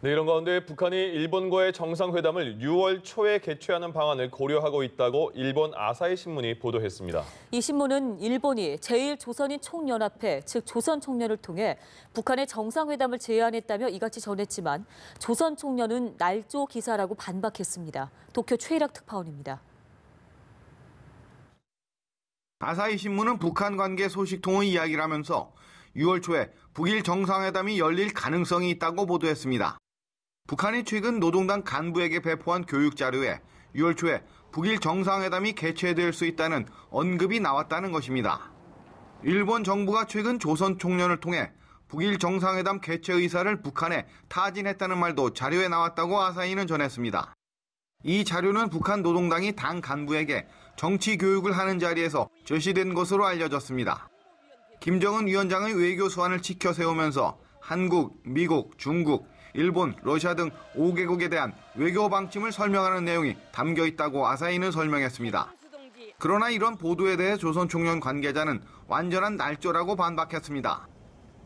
네, 이런 가운데 북한이 일본과의 정상회담을 6월 초에 개최하는 방안을 고려하고 있다고 일본 아사히 신문이 보도했습니다. 이 신문은 일본이 제1조선인 총연합회, 즉 조선총련을 통해 북한의 정상회담을 제안했다며 이같이 전했지만 조선총련은 날조 기사라고 반박했습니다. 도쿄 최일학 특파원입니다. 아사히 신문은 북한 관계 소식통의 이야기를 하면서 6월 초에 북일 정상회담이 열릴 가능성이 있다고 보도했습니다. 북한이 최근 노동당 간부에게 배포한 교육 자료에 6월 초에 북일 정상회담이 개최될 수 있다는 언급이 나왔다는 것입니다. 일본 정부가 최근 조선 총련을 통해 북일 정상회담 개최 의사를 북한에 타진했다는 말도 자료에 나왔다고 아사히는 전했습니다. 이 자료는 북한 노동당이 당 간부에게 정치 교육을 하는 자리에서 제시된 것으로 알려졌습니다. 김정은 위원장의 외교 수완을 지켜 세우면서 한국, 미국, 중국, 일본, 러시아 등 5개국에 대한 외교 방침을 설명하는 내용이 담겨 있다고 아사히는 설명했습니다. 그러나 이런 보도에 대해 조선총련 관계자는 완전한 날조라고 반박했습니다.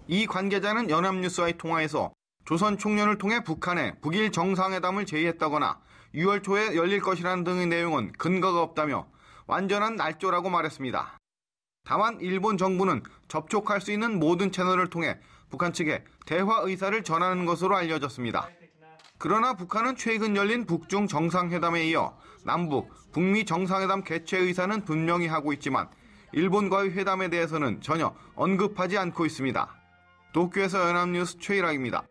이 관계자는 연합뉴스와의 통화에서 조선총련을 통해 북한에 북일 정상회담을 제의했다거나 6월 초에 열릴 것이라는 등의 내용은 근거가 없다며 완전한 날조라고 말했습니다. 다만 일본 정부는 접촉할 수 있는 모든 채널을 통해 북한 측에 대화 의사를 전하는 것으로 알려졌습니다. 그러나 북한은 최근 열린 북중 정상회담에 이어 남북, 북미 정상회담 개최 의사는 분명히 하고 있지만 일본과의 회담에 대해서는 전혀 언급하지 않고 있습니다. 도쿄에서 연합뉴스 최일학입니다.